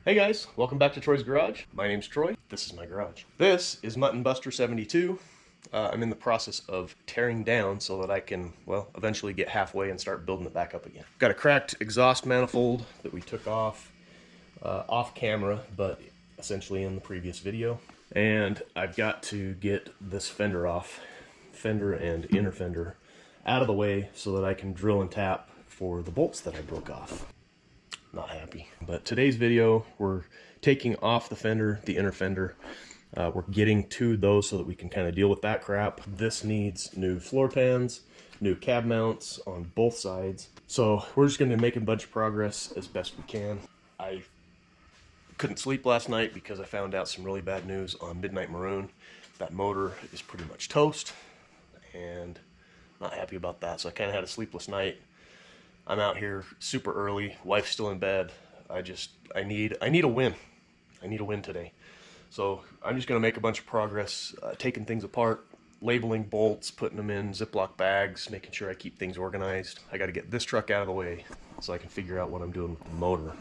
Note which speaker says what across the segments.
Speaker 1: Hey guys, welcome back to Troy's Garage. My name's Troy. This is my garage. This is Mutton Buster 72. I'm in the process of tearing down so that I can, well, eventually get halfway and start building it back up again. Got a cracked exhaust manifold that we took off camera, but essentially in the previous video. And I've got to get this fender off, fender and inner fender, out of the way so that I can drill and tap for the bolts that I broke off. Not happy. But today's video, we're taking off the fender, the inner fender. We're getting to those so that we can kind of deal with that crap. This needs new floor pans, new cab mounts on both sides. So we're just going to make a bunch of progress as best we can. I couldn't sleep last night because I found out some really bad news on Midnight Maroon. That motor is pretty much toast, and not happy about that. So I kind of had a sleepless night. I'm out here super early. Wife's still in bed. I need a win. I need a win today. So I'm just gonna make a bunch of progress, taking things apart, labeling bolts, putting them in Ziploc bags, making sure I keep things organized. I got to get this truck out of the way so I can figure out what I'm doing with the motor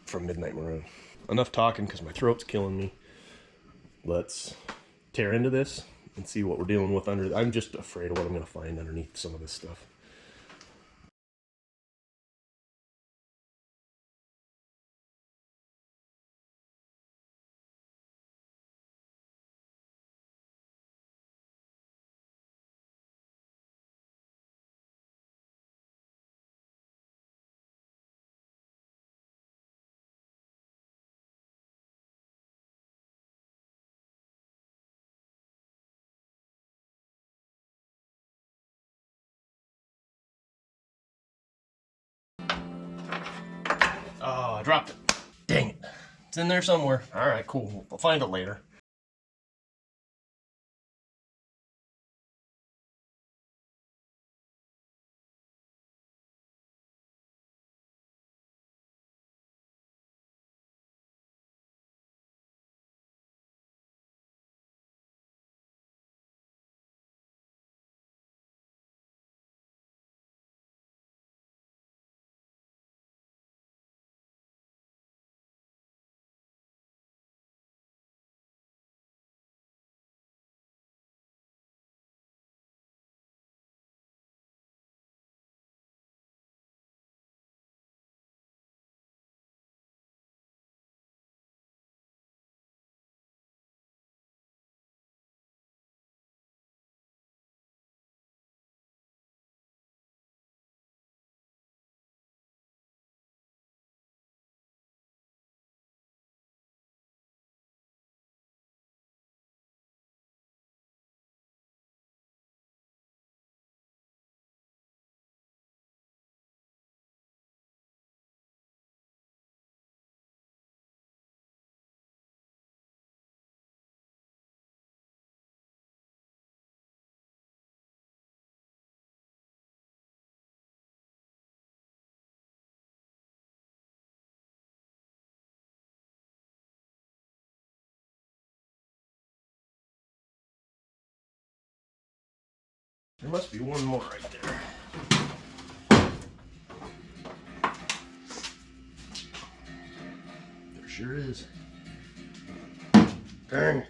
Speaker 1: from Midnight Maroon. Enough talking because my throat's killing me. Let's tear into this and see what we're dealing with under. I'm just afraid of what I'm gonna find underneath some of this stuff. Oh, I dropped it. Dang it. It's in there somewhere. All right, cool. We'll find it later. There must be one more right there. There sure is. Darn it.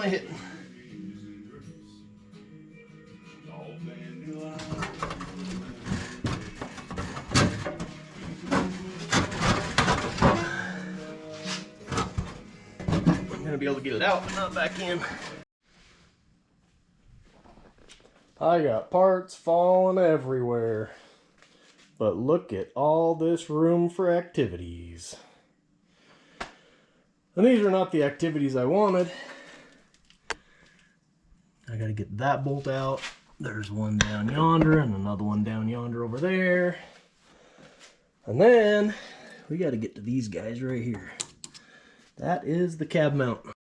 Speaker 1: I hitting? I'm gonna be able to get it out, but not back in. I got parts falling everywhere. But look at all this room for activities. And these are not the activities I wanted. I gotta get that bolt out. There's one down yonder and another one down yonder over there. And then we gotta get to these guys right here. That is the cab mount.